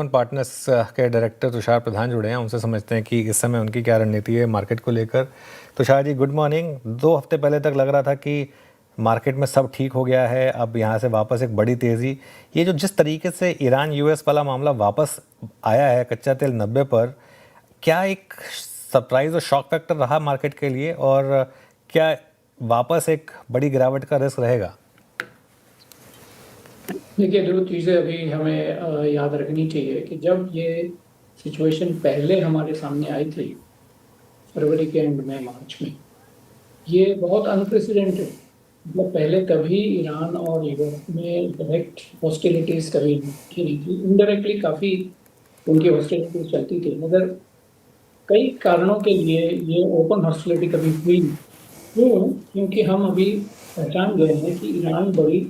Partners के director Tushar प्रधान जुड़े हैं, उनसे समझते हैं कि इस समय उनकी क्या रणनीति है मार्केट को लेकर। Tushar ji, good morning. 2 हफ्ते पहले तक लग रहा था कि मार्केट में सब ठीक हो गया है, अब यहाँ से वापस एक बड़ी तेज़ी। ये जो जिस तरीके से ईरान यूएस वाला मामला वापस आया है कच्चा तेल 90 पर, क्या एक सरप्राइज और शॉक फैक्टर रहा मार्केट के लिए, और क्या वापस एक बड़ी गिरावट का रिस्क रहेगा? देखिए, 2 चीज़ें अभी हमें याद रखनी चाहिए कि जब ये सिचुएशन पहले हमारे सामने आई थी, फरवरी के एंड में, मार्च में, ये बहुत अनप्रेसिडेंटेड, मतलब पहले कभी ईरान और यूरोप में डायरेक्ट हॉस्टिलिटीज़ कभी की नहीं थी। इनडायरेक्टली काफ़ी उनकी हॉस्टिलिटीज़ चलती थी, मगर कई कारणों के लिए ये ओपन हॉस्टिलिटी कभी हुई नहीं। क्यों? क्योंकि हम अभी पहचान गए हैं कि ईरान बड़ी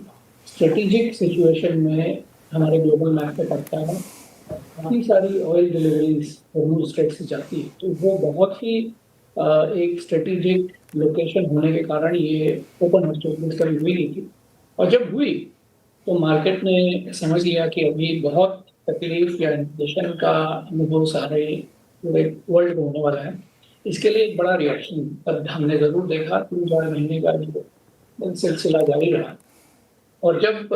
स्ट्रेटेजिक सिचुएशन में हमारे ग्लोबल मैप पे पड़ता है। काफ़ी सारी ऑयल डिलीवरीज हॉर्मुज़ स्ट्रेट से जाती है, तो वो बहुत ही एक स्ट्रेटेजिक लोकेशन होने के कारण ये ओपन हॉस्टिलिटीज कभी हुई नहीं थी। और जब हुई तो मार्केट ने समझ लिया कि अभी बहुत तकलीफ या इन्फ्लेशन का अनुभव सारे पूरे वर्ल्ड में होने वाला है। इसके लिए एक बड़ा रिएक्शन हमने ज़रूर देखा। 3-4 महीने का जो सिलसिला जारी रहा, और जब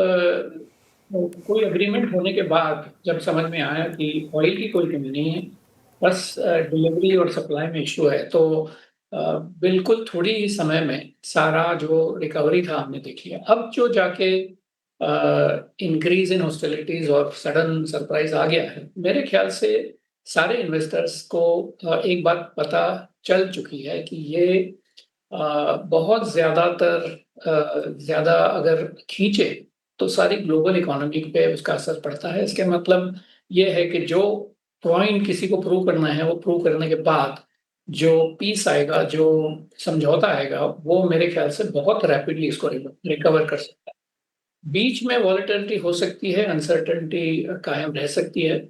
कोई एग्रीमेंट होने के बाद जब समझ में आया कि ऑयल की कोई कमी नहीं है, बस डिलीवरी और सप्लाई में इशू है, तो बिल्कुल थोड़ी ही समय में सारा जो रिकवरी था हमने देख लिया। अब जो जाके इंक्रीज इन हॉस्टिलिटीज और सडन सरप्राइज आ गया है, मेरे ख्याल से सारे इन्वेस्टर्स को एक बात पता चल चुकी है कि ये बहुत ज़्यादा अगर खींचे तो सारी ग्लोबल इकोनॉमी पे उसका असर पड़ता है। इसका मतलब ये है कि जो पॉइंट किसी को प्रूव करना है, वो प्रूव करने के बाद जो पीस आएगा, जो समझौता आएगा, वो मेरे ख्याल से बहुत रैपिडली इसको रिकवर कर सकता है। बीच में वॉलेटिलिटी हो सकती है, अनसर्टेनिटी कायम रह सकती है,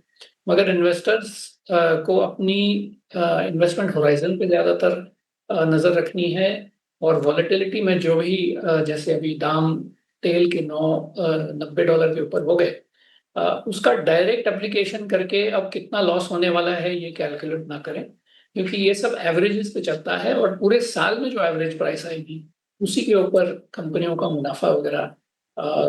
मगर इन्वेस्टर्स को अपनी इन्वेस्टमेंट होराइजन पे ज़्यादातर नज़र रखनी है। और वॉलेटिलिटी में जो भी जैसे अभी दाम तेल के $90 के ऊपर हो गए, उसका डायरेक्ट एप्लीकेशन करके अब कितना लॉस होने वाला है ये कैलकुलेट ना करें, क्योंकि ये सब एवरेजेस पे चलता है और पूरे साल में जो एवरेज प्राइस आएगी उसी के ऊपर कंपनियों का मुनाफा वगैरह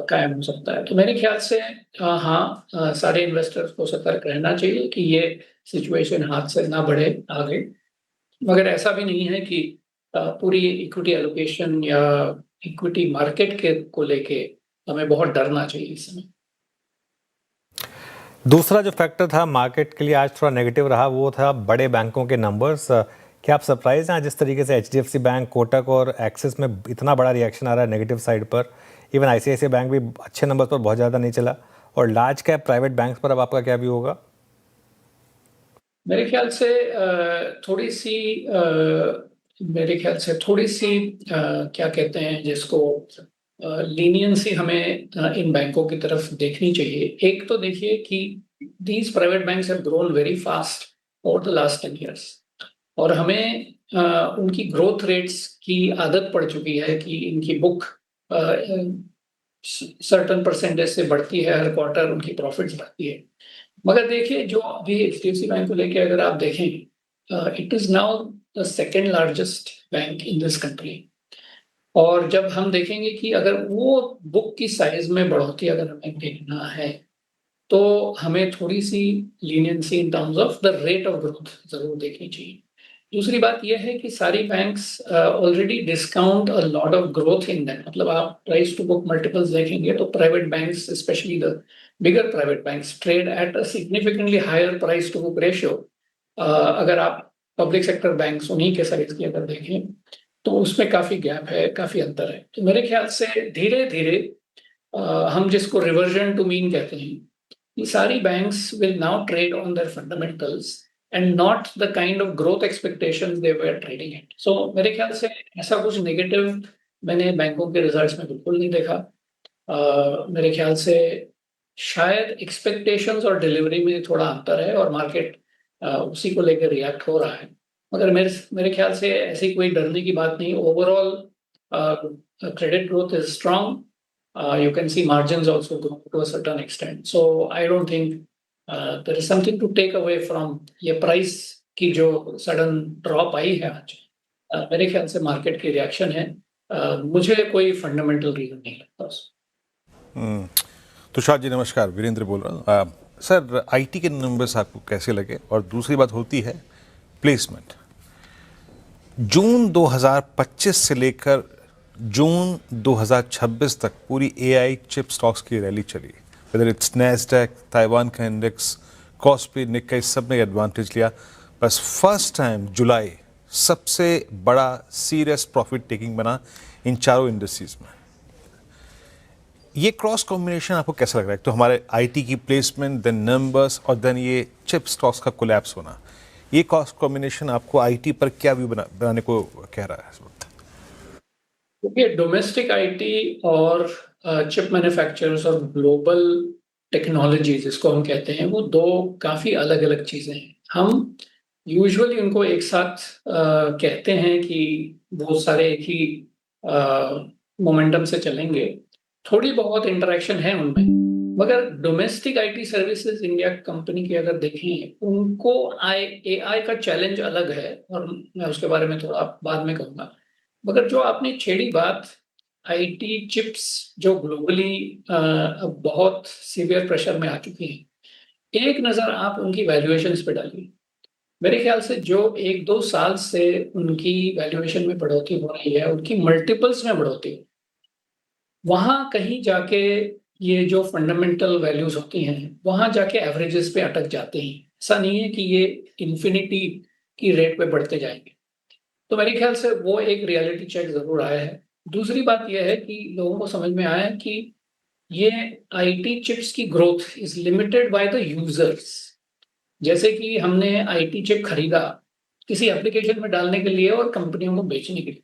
कायम हो सकता है। तो मेरे ख्याल से हाँ, सारे इन्वेस्टर्स को सतर्क रहना चाहिए कि ये सिचुएशन हाथ से ना बढ़े आगे। मगर ऐसा भी नहीं है कि पूरी इक्विटी एलोकेशन या इक्विटी मार्केट के को लेके हमें बहुत डरना चाहिए इस समय। दूसरा जो फैक्टर था मार्केट के लिए आज थोड़ा नेगेटिव रहा, वो था बड़े बैंकों के नंबर्स। क्या आप सरप्राइज हैं जिस तरीके से एचडीएफसी बैंक, कोटक और एक्सिस में इतना बड़ा रिएक्शन आ रहा है नेगेटिव साइड पर? इवन आईसीआईसीआई बैंक भी अच्छे नंबर पर बहुत ज़्यादा नहीं चला। और लार्ज कैप प्राइवेट बैंक्स पर अब आपका क्या व्यू होगा? मेरे ख्याल से थोड़ी सी मेरे ख्याल से थोड़ी सी क्या कहते हैं जिसको लीनियंसी हमें इन बैंकों की तरफ देखनी चाहिए। एक तो देखिए कि these private banks have grown very fast over the last 10 years, और हमें उनकी ग्रोथ रेट्स की आदत पड़ चुकी है कि इनकी बुक सर्टेन परसेंटेज से बढ़ती है, हर क्वार्टर उनकी प्रॉफिट्स बढ़ती है। मगर देखिए, जो अभी एचडीएफसी बैंक को लेके अगर आप देखें, it is now the second largest bank in this country. और जब हम देखेंगे कि अगर वो बुक की साइज में बढ़ोतरी अगर हमें देखना है, तो हमें थोड़ी सी leniency in terms of the rate of growth जरूर देखनी चाहिए। दूसरी बात यह है कि सारी banks already discount a lot of growth in that. मतलब आप प्राइस टू बुक मल्टीपल्स देखेंगे तो private banks, especially the bigger private banks, trade at a significantly higher price to book ratio. अगर आप पब्लिक सेक्टर बैंक्स उन्हीं के size की अगर देखें तो उसमें काफी गैप है, काफी अंतर है। तो मेरे ख्याल से धीरे धीरे हम जिसको रिवर्जन टू मीन कहते हैं, ये सारी banks will now trade on their fundamentals and not the kind of growth expectations they were trading at. So मेरे ख्याल से ऐसा कुछ नेगेटिव मैंने बैंकों के रिजल्ट्स में बिल्कुल नहीं देखा। मेरे ख्याल से शायद एक्सपेक्टेशंस और डिलीवरी में थोड़ा अंतर है और मार्केट उसी को लेकर रिएक्ट हो रहा है। मगर मेरे मेरे ख्याल से ऐसी कोई डरने की बात नहीं। Overall credit growth is strong. You can see margins also grow to a certain extent. So I don't think there is something to take away from ये प्राइस की जो सडन ड्रॉप आई है आज। मेरे ख्याल से मार्केट की रिएक्शन है। मुझे कोई फंडामेंटल रीजन नहीं लगता उसमें। तुषार जी नमस्कार, वीरेंद्र बोल रहा हूँ। सर, आईटी के नंबर्स आपको कैसे लगे? और दूसरी बात होती है प्लेसमेंट। जून 2025 से लेकर जून 2026 तक पूरी एआई चिप स्टॉक्स की रैली चली। वेदर इट्स नैस्डैक, ताइवान का इंडेक्स, कॉस्पी, निक्केई, सब ने एडवांटेज लिया। बस फर्स्ट टाइम जुलाई सबसे बड़ा सीरियस प्रॉफिट टेकिंग बना इन चारों इंडस्ट्रीज में। ये क्रॉस कॉम्बिनेशन आपको कैसा लग रहा है? तो हमारे आईटी की प्लेसमेंट, देन नंबर्स और देन ये चिप स्टॉक्स का कोलैप्स होना, ये क्रॉस कॉम्बिनेशन आपको आईटी पर क्या व्यू बनाने को कह रहा है इस वक्त? देखिए, डोमेस्टिक आईटी और चिप मैन्युफैक्चरर्स और ग्लोबल टेक्नोलॉजीज इसको हम कहते हैं, वो दो काफ़ी अलग-अलग चीज़ें हैं। हम यूजुअली उनको एक साथ कहते हैं कि वो सारे एक ही मोमेंटम से चलेंगे। थोड़ी बहुत इंटरैक्शन है उनमें, मगर domestic IT services India company की अगर देखें, उनको एआई का चैलेंज अलग है और मैं उसके बारे में थोड़ा बाद में कहूँगा। मगर जो आपने छेड़ी बात, आईटी चिप्स जो ग्लोबली अब बहुत सीवियर प्रेशर में आ चुकी हैं, एक नज़र आप उनकी वैल्यूएशंस पे डालिए। मेरे ख्याल से जो 1-2 साल से उनकी वैल्यूएशन में बढ़ोतरी हो रही है, उनकी मल्टीपल्स में बढ़ोतरी, वहाँ कहीं जाके ये जो फंडामेंटल वैल्यूज़ होती हैं, वहाँ जाके एवरेजेस पे अटक जाते हैं। ऐसा नहीं है कि ये इन्फिनिटी की रेट पे बढ़ते जाएँगे। तो मेरे ख्याल से वो एक रियलिटी चेक ज़रूर आया है। दूसरी बात ये है कि लोगों को समझ में आया है कि ये आईटी चिप्स की growth is limited by the users. जैसे कि हमने आईटी चिप खरीदा, किसी एप्लीकेशन में डालने के लिए और कंपनियों को बेचने के लिए।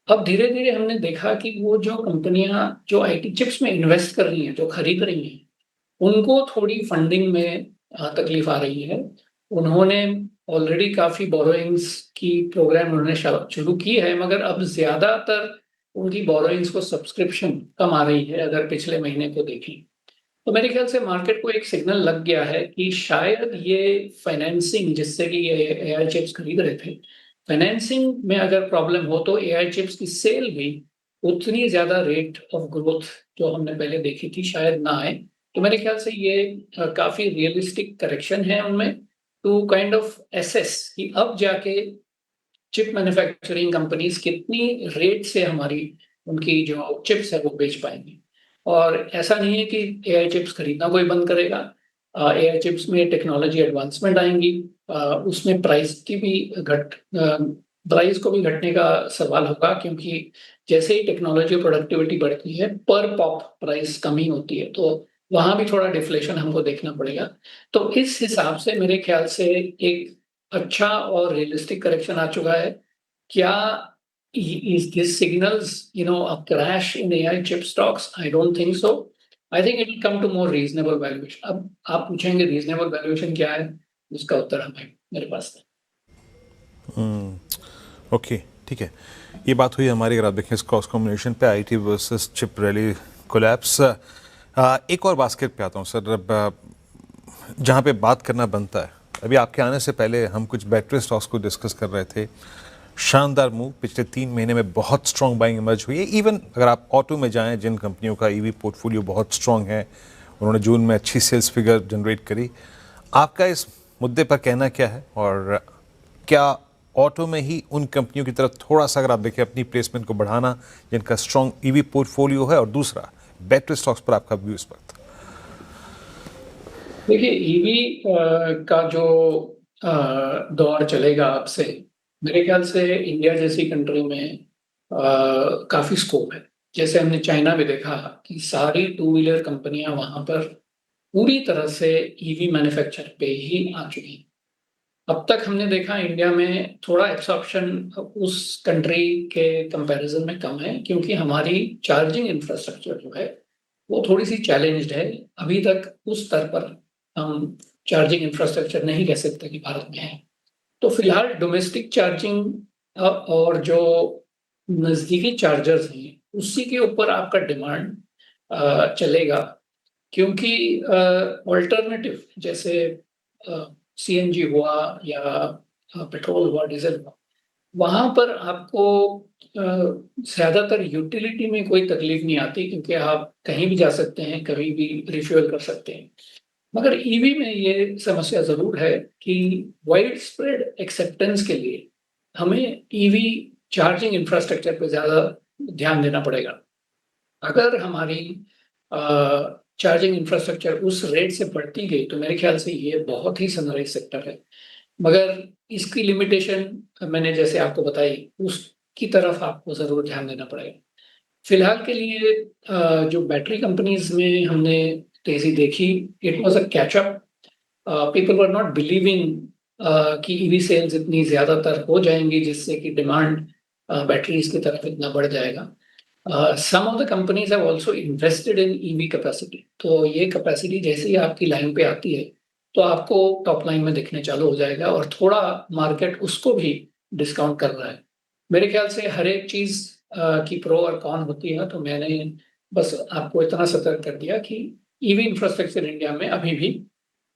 अब धीरे-धीरे हमने देखा कि वो जो कंपनियाँ जो आईटी चिप्स में इन्वेस्ट कर रही हैं, जो खरीद रही हैं, उनको थोड़ी फंडिंग में तकलीफ आ रही है। उन्होंने ऑलरेडी काफ़ी बोरोइंग्स की प्रोग्राम उन्होंने शुरू की है, मगर अब ज़्यादातर उनकी बोरोइंग्स को सब्सक्रिप्शन कम आ रही है, अगर पिछले महीने को देखें। तो मेरे ख्याल से मार्केट को एक सिग्नल लग गया है कि शायद ये फाइनेंसिंग जिससे कि ये एआई चिप्स खरीद रहे थे, फाइनेंसिंग में अगर प्रॉब्लम हो तो एआई चिप्स की सेल भी उतनी ज़्यादा रेट ऑफ ग्रोथ जो हमने पहले देखी थी शायद ना आए। तो मेरे ख्याल से ये काफ़ी रियलिस्टिक करेक्शन है उनमें टू काइंड ऑफ एसेस कि अब जाके चिप मैन्युफैक्चरिंग कंपनीज़ कितनी रेट से हमारी उनकी जो चिप्स है वो बेच पाएँगी। और ऐसा नहीं है कि एआई चिप्स खरीदना कोई बंद करेगा। एआई चिप्स में टेक्नोलॉजी एडवांसमेंट आएँगी। उसमें प्राइस को भी घटने का सवाल होगा क्योंकि जैसे ही टेक्नोलॉजी प्रोडक्टिविटी बढ़ती है, पर पॉप प्राइस कम ही होती है, तो वहाँ भी थोड़ा डिफ्लेशन हमको देखना पड़ेगा। तो इस हिसाब से मेरे ख्याल से एक अच्छा और रियलिस्टिक करेक्शन आ चुका है। क्या is this signals, a crash in AI chip stocks? I don't think so. I think it will come to more reasonable valuation. अब आप पूछेंगे reasonable valuation क्या है? उसका उत्तर हमें मेरे पास नहीं। ओके, ठीक है। ये बात हुई हमारी, अगर आप देखें इस क्रॉस कॉम्बिनेशन पे, IT versus chip rally collapse. एक और बास्केट पे आता हूँ सर, अब जहाँ पे बात करना बनता है। अभी आपके आने से पहले हम कुछ बैटरी स्टॉक्स को डिस्कस कर रहे थे। शानदार मूव पिछले 3 महीने में, बहुत स्ट्रॉन्ग बाइंग इमर्ज हुई है। इवन अगर आप ऑटो में जाएं, जिन कंपनियों का ईवी पोर्टफोलियो बहुत स्ट्रॉन्ग है, उन्होंने जून में अच्छी सेल्स फिगर जनरेट करी। आपका इस मुद्दे पर कहना क्या है? और क्या ऑटो में ही उन कंपनियों की तरफ थोड़ा सा, अगर आप देखें, अपनी प्लेसमेंट को बढ़ाना जिनका स्ट्रॉन्ग ईवी पोर्टफोलियो है? और दूसरा, बैटरी स्टॉक्स पर आपका व्यू इस वक्त? देखिए, ईवी का जो दौर चलेगा अब से, मेरे ख्याल से इंडिया जैसी कंट्री में काफ़ी स्कोप है। जैसे हमने चाइना में देखा कि सारी टू व्हीलर कंपनियां वहाँ पर पूरी तरह से ईवी मैन्युफैक्चर पे ही आ चुकी हैं। अब तक हमने देखा इंडिया में थोड़ा एब्सॉर्प्शन उस कंट्री के कंपैरिजन में कम है क्योंकि हमारी चार्जिंग इंफ्रास्ट्रक्चर जो है वो थोड़ी सी चैलेंज्ड है। अभी तक उस स्तर पर हम चार्जिंग इंफ्रास्ट्रक्चर नहीं कह सकते कि भारत में है। तो फिलहाल डोमेस्टिक चार्जिंग और जो नज़दीकी चार्जर्स हैं, उसी के ऊपर आपका डिमांड चलेगा। क्योंकि ऑल्टरनेटिव जैसे सीएनजी हुआ या पेट्रोल हुआ, डीजल हुआ, वहाँ पर आपको ज़्यादातर यूटिलिटी में कोई तकलीफ नहीं आती, क्योंकि आप कहीं भी जा सकते हैं, कभी भी रिफ्यूल कर सकते हैं। मगर ईवी में ये समस्या ज़रूर है कि वाइड स्प्रेड एक्सेप्टेंस के लिए हमें ईवी चार्जिंग इंफ्रास्ट्रक्चर पे ज़्यादा ध्यान देना पड़ेगा। अगर हमारी चार्जिंग इंफ्रास्ट्रक्चर उस रेट से बढ़ती गई तो मेरे ख्याल से ये बहुत ही सनराइज सेक्टर है। मगर इसकी लिमिटेशन मैंने जैसे आपको बताई, उसकी तरफ आपको ज़रूर ध्यान देना पड़ेगा। फिलहाल के लिए जो बैटरी कंपनीज में हमने तेज़ी देखी, it was a catch up. People were not believing कि ईवी सेल्स इतनी ज़्यादातर हो जाएंगी जिससे कि डिमांड बैटरीज की तरफ इतना बढ़ जाएगा। Some of the companies have also invested in EV capacity. तो ये कैपेसिटी जैसे ही आपकी लाइन पे आती है तो आपको टॉप लाइन में दिखने चालू हो जाएगा, और थोड़ा मार्केट उसको भी डिस्काउंट कर रहा है। मेरे ख्याल से हर एक चीज़ की प्रो और कॉन होती है, तो मैंने बस आपको इतना सतर्क कर दिया कि ईवी इंफ्रास्ट्रक्चर इंडिया में अभी भी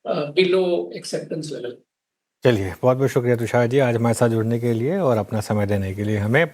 बिलो एक्सेप्टेंस लेवल। चलिए, बहुत बहुत शुक्रिया तुषार जी आज हमारे साथ जुड़ने के लिए और अपना समय देने के लिए हमें।